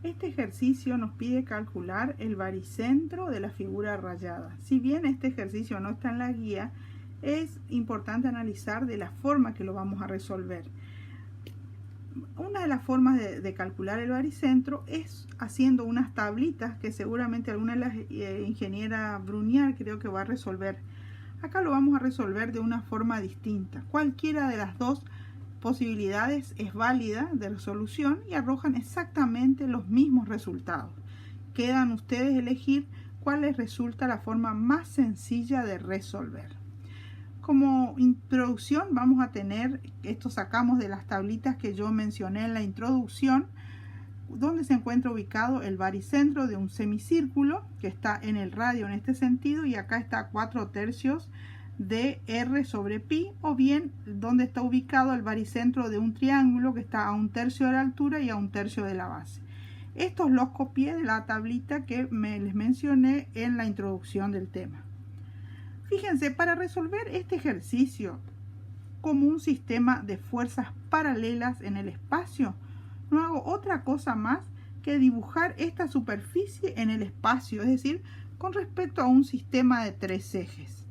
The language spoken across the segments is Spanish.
Este ejercicio nos pide calcular el baricentro de la figura rayada. Si bien este ejercicio no está en la guía, es importante analizar de la forma que lo vamos a resolver. Una de las formas de calcular el baricentro es haciendo unas tablitas que seguramente alguna de las ingeniera Bruniar creo que va a resolver. Acá lo vamos a resolver de una forma distinta. Cualquiera de las dos posibilidades es válida de resolución y arrojan exactamente los mismos resultados. Quedan ustedes elegir cuál les resulta la forma más sencilla de resolver. Como introducción vamos a tener, esto sacamos de las tablitas que yo mencioné en la introducción, donde se encuentra ubicado el baricentro de un semicírculo que está en el radio en este sentido, y acá está a 4/3 de R sobre pi, o bien donde está ubicado el baricentro de un triángulo que está a 1/3 de la altura y a 1/3 de la base. Estos los copié de la tablita que les mencioné en la introducción del tema. Fíjense, para resolver este ejercicio como un sistema de fuerzas paralelas en el espacio, no hago otra cosa más que dibujar esta superficie en el espacio, es decir, con respecto a un sistema de 3 ejes.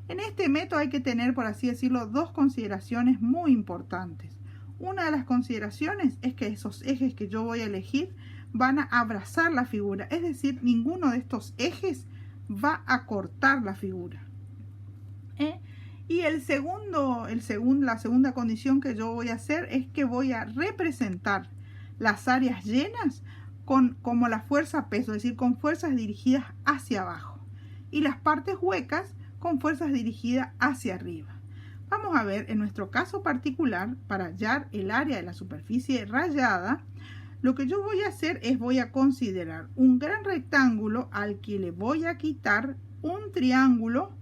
En este método hay que tener, por así decirlo, dos consideraciones muy importantes. Una de las consideraciones es que esos ejes que yo voy a elegir van a abrazar la figura, es decir, ninguno de estos ejes va a cortar la figura. Y la segunda condición que yo voy a hacer es que voy a representar las áreas llenas como la fuerza peso, es decir, con fuerzas dirigidas hacia abajo, y las partes huecas con fuerzas dirigidas hacia arriba. Vamos a ver, en nuestro caso particular, para hallar el área de la superficie rayada, lo que yo voy a hacer es voy a considerar un gran rectángulo al que le voy a quitar un triángulo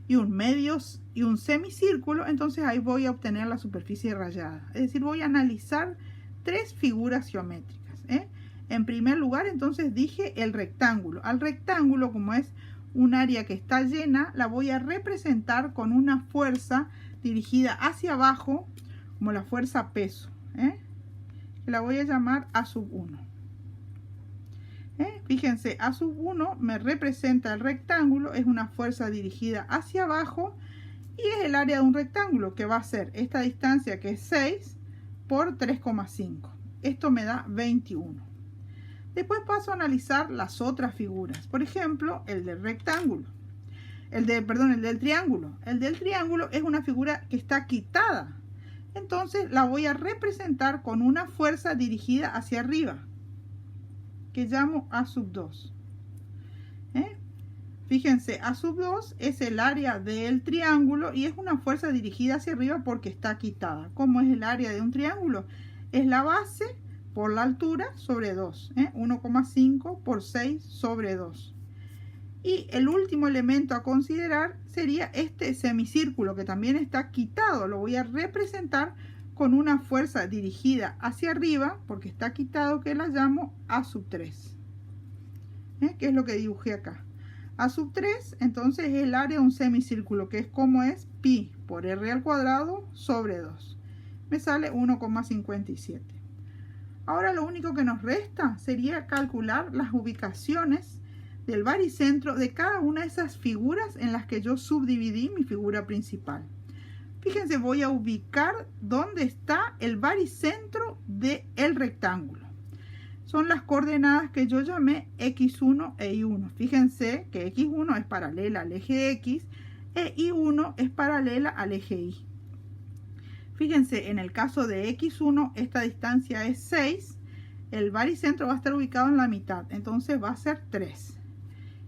y un semicírculo. Entonces ahí voy a obtener la superficie rayada. Es decir, voy a analizar tres figuras geométricas. En primer lugar, entonces dije el rectángulo. Al rectángulo, como es un área que está llena, la voy a representar con una fuerza dirigida hacia abajo, como la fuerza peso. La voy a llamar A sub 1. Fíjense, A sub 1 me representa el rectángulo, es una fuerza dirigida hacia abajo y es el área de un rectángulo, que va a ser esta distancia, que es 6 por 3,5. Esto me da 21. Después paso a analizar las otras figuras. Por ejemplo, el del rectángulo. El del triángulo. El del triángulo es una figura que está quitada. Entonces la voy a representar con una fuerza dirigida hacia arriba, que llamo A sub 2. Fíjense, A sub 2 es el área del triángulo y es una fuerza dirigida hacia arriba porque está quitada. ¿Cómo es el área de un triángulo? Es la base por la altura sobre 2. 1,5 por 6 sobre 2. Y el último elemento a considerar sería este semicírculo, que también está quitado. Lo voy a representar con una fuerza dirigida hacia arriba porque está quitado, que la llamo A sub 3. Que es lo que dibujé acá. A sub 3 entonces es el área de un semicírculo, que es como es pi por r al cuadrado sobre 2. Me sale 1,57. Ahora lo único que nos resta sería calcular las ubicaciones del baricentro de cada una de esas figuras en las que yo subdividí mi figura principal. Fíjense, voy a ubicar dónde está el baricentro del rectángulo. Son las coordenadas que yo llamé X1 e Y1. Fíjense que X1 es paralela al eje X e Y1 es paralela al eje Y. Fíjense, en el caso de X1 esta distancia es 6. El baricentro va a estar ubicado en la mitad, entonces va a ser 3.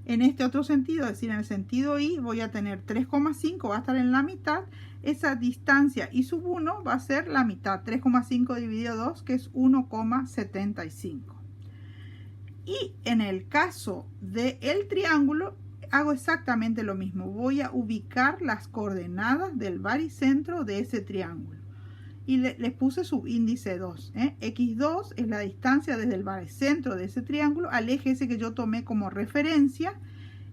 En este otro sentido, es decir, en el sentido Y, voy a tener 3,5, va a estar en la mitad. Esa distancia Y sub 1 va a ser la mitad, 3,5 dividido 2, que es 1,75. Y en el caso del triángulo, hago exactamente lo mismo. Voy a ubicar las coordenadas del baricentro de ese triángulo. Y les puse su índice 2. X2 es la distancia desde el baricentro de ese triángulo al eje ese que yo tomé como referencia.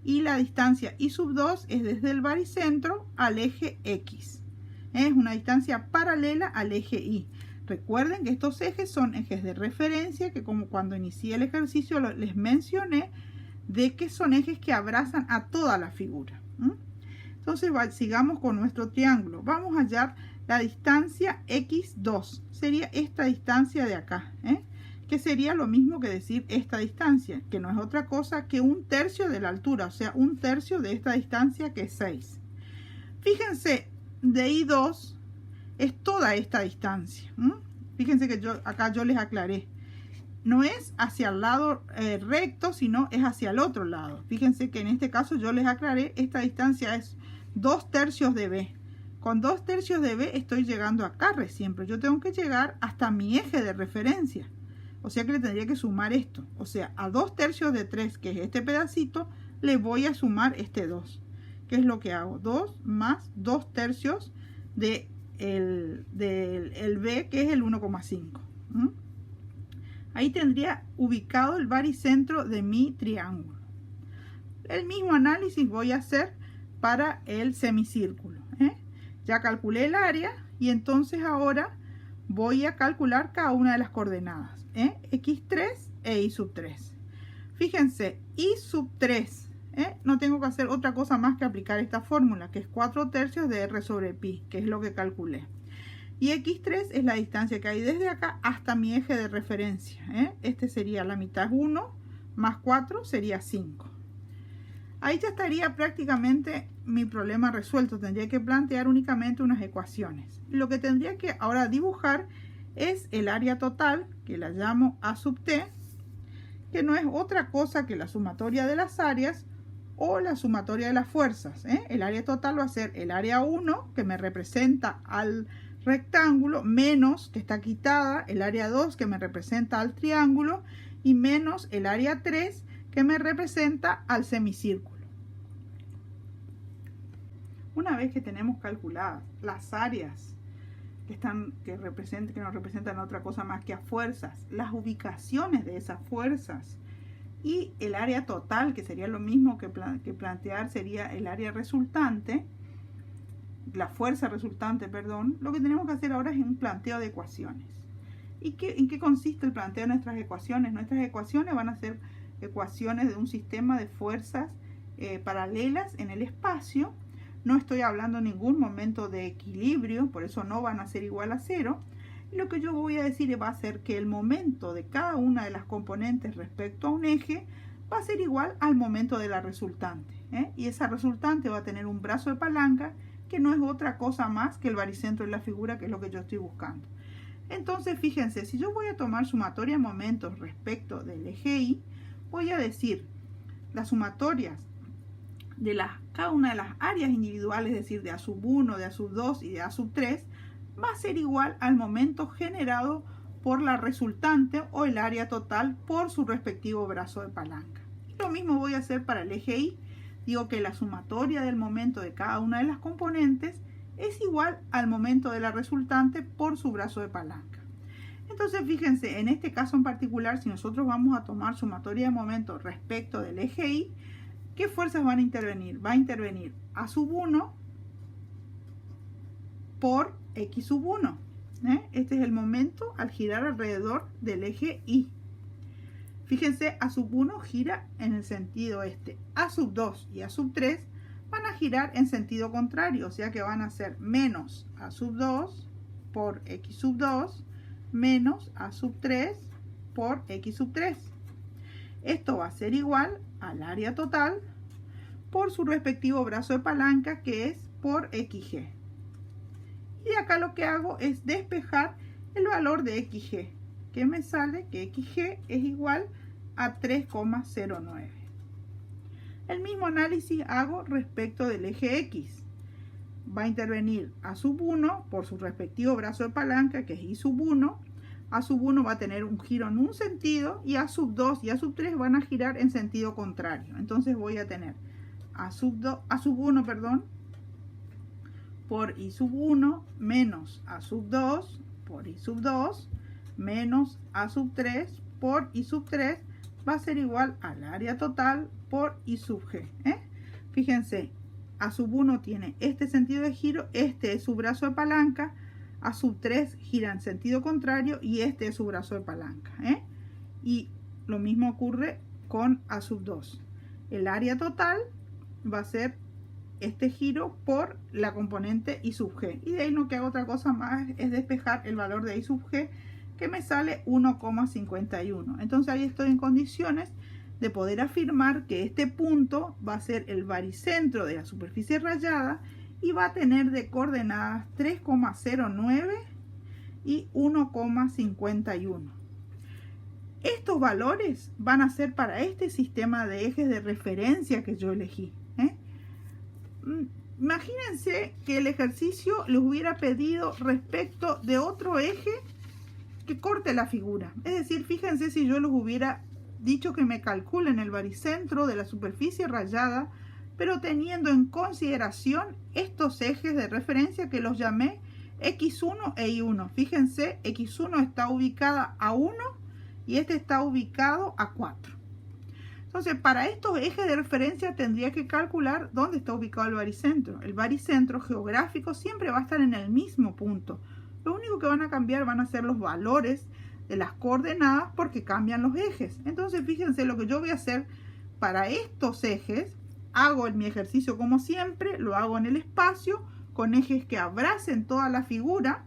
Y la distancia Y sub 2 es desde el baricentro al eje X. Es una distancia paralela al eje Y. Recuerden que estos ejes son ejes de referencia, que como cuando inicié el ejercicio les mencioné, de que son ejes que abrazan a toda la figura. Entonces sigamos con nuestro triángulo. Vamos a hallar la distancia x2. Sería esta distancia de acá, que sería lo mismo que decir esta distancia, que no es otra cosa que 1/3 de la altura, o sea, 1/3 de esta distancia, que es 6. Fíjense, de I2 es toda esta distancia. Fíjense que acá yo les aclaré. No es hacia el lado recto, sino es hacia el otro lado. Fíjense que en este caso yo les aclaré, esta distancia es 2/3 de B. Con 2/3 de B estoy llegando acá recién, pero yo tengo que llegar hasta mi eje de referencia. O sea que le tendría que sumar esto. O sea, a 2/3 de 3, que es este pedacito, le voy a sumar este 2. ¿Qué es lo que hago? 2 más 2/3 del B, que es el 1,5. Ahí tendría ubicado el baricentro de mi triángulo. El mismo análisis voy a hacer para el semicírculo. Ya calculé el área y entonces ahora voy a calcular cada una de las coordenadas. X3 e Y3. Fíjense, Y3. No tengo que hacer otra cosa más que aplicar esta fórmula, que es 4/3 de R sobre pi, que es lo que calculé. Y X3 es la distancia que hay desde acá hasta mi eje de referencia. Este sería la mitad 1, más 4 sería 5. Ahí ya estaría prácticamente mi problema resuelto. Tendría que plantear únicamente unas ecuaciones. Lo que tendría que ahora dibujar es el área total, que la llamo A sub t, que no es otra cosa que la sumatoria de las áreas o la sumatoria de las fuerzas. El área total va a ser el área 1, que me representa al rectángulo, menos, que está quitada, el área 2, que me representa al triángulo, y menos el área 3, que me representa al semicírculo. Una vez que tenemos calculadas las áreas que nos representan otra cosa más que a fuerzas, las ubicaciones de esas fuerzas y el área total, que sería lo mismo que plantear sería el área resultante, la fuerza resultante, perdón, lo que tenemos que hacer ahora es un planteo de ecuaciones. ¿Y en qué consiste el planteo de nuestras ecuaciones? Nuestras ecuaciones van a ser ecuaciones de un sistema de fuerzas paralelas en el espacio. No estoy hablando en ningún momento de equilibrio, por eso no van a ser igual a 0. Y lo que yo voy a decir va a ser que el momento de cada una de las componentes respecto a un eje va a ser igual al momento de la resultante. Y esa resultante va a tener un brazo de palanca que no es otra cosa más que el baricentro de la figura, que es lo que yo estoy buscando. Entonces, fíjense, si yo voy a tomar sumatoria de momentos respecto del eje Y, voy a decir las sumatorias de cada una de las áreas individuales, es decir, de A sub 1, de A sub 2 y de A sub 3, va a ser igual al momento generado por la resultante o el área total por su respectivo brazo de palanca. Y lo mismo voy a hacer para el eje Y. Digo que la sumatoria del momento de cada una de las componentes es igual al momento de la resultante por su brazo de palanca. Entonces, fíjense, en este caso en particular, si nosotros vamos a tomar sumatoria de momentos respecto del eje Y, ¿qué fuerzas van a intervenir? Va a intervenir A sub 1 por X sub 1. Este es el momento al girar alrededor del eje Y. Fíjense, A sub 1 gira en el sentido este. A sub 2 y A sub 3 van a girar en sentido contrario, o sea que van a ser menos A sub 2 por X sub 2 menos A sub 3 por X sub 3. Esto va a ser igual al área total por su respectivo brazo de palanca, que es por XG. Y de acá lo que hago es despejar el valor de XG, que me sale que XG es igual a 3,09. El mismo análisis hago respecto del eje X. Va a intervenir A sub 1 por su respectivo brazo de palanca, que es Y sub 1. A sub 1 va a tener un giro en un sentido y A sub 2 y A sub 3 van a girar en sentido contrario. Entonces voy a tener A sub 1, perdón, por Y sub 1 menos A sub 2 por Y sub 2 menos A sub 3 por Y sub 3 va a ser igual al área total por Y sub G. Fíjense, A sub 1 tiene este sentido de giro, este es su brazo de palanca, A sub 3 gira en sentido contrario y este es su brazo de palanca, y lo mismo ocurre con A sub 2. El área total va a ser este giro por la componente I sub G, y de ahí no que hago otra cosa más es despejar el valor de I sub G, que me sale 1,51. entonces ahí estoy en condiciones de poder afirmar que este punto va a ser el baricentro de la superficie rayada y va a tener de coordenadas 3,09 y 1,51. Estos valores van a ser para este sistema de ejes de referencia que yo elegí. Imagínense que el ejercicio les hubiera pedido respecto de otro eje que corte la figura. Es decir, fíjense si yo les hubiera dicho que me calculen el baricentro de la superficie rayada, pero teniendo en consideración estos ejes de referencia que los llamé X1 e Y1. Fíjense, X1 está ubicada a 1 y este está ubicado a 4. Entonces, para estos ejes de referencia tendría que calcular dónde está ubicado el baricentro. El baricentro geográfico siempre va a estar en el mismo punto. Lo único que van a cambiar van a ser los valores de las coordenadas porque cambian los ejes. Entonces, fíjense lo que yo voy a hacer para estos ejes. Hago en mi ejercicio como siempre, lo hago en el espacio con ejes que abracen toda la figura,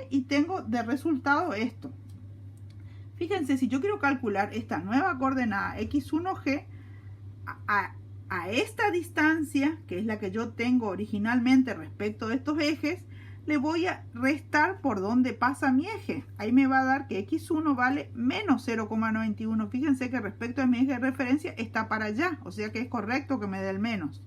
y tengo de resultado esto. Fíjense, si yo quiero calcular esta nueva coordenada X1G a esta distancia, que es la que yo tengo originalmente respecto de estos ejes, le voy a restar por donde pasa mi eje. Ahí me va a dar que X1 vale menos 0,91. Fíjense que respecto a mi eje de referencia está para allá, o sea que es correcto que me dé el menos.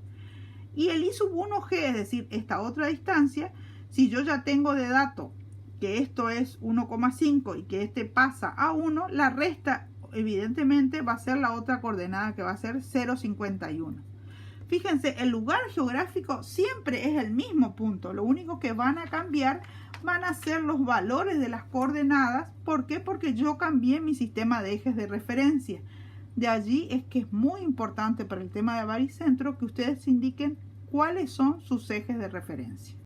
Y el I sub 1G, es decir, esta otra distancia, si yo ya tengo de dato que esto es 1,5 y que este pasa a 1, la resta evidentemente va a ser la otra coordenada que va a ser 0,51. Fíjense, el lugar geográfico siempre es el mismo punto. Lo único que van a cambiar van a ser los valores de las coordenadas. ¿Por qué? Porque yo cambié mi sistema de ejes de referencia. De allí es que es muy importante para el tema de baricentro que ustedes indiquen cuáles son sus ejes de referencia.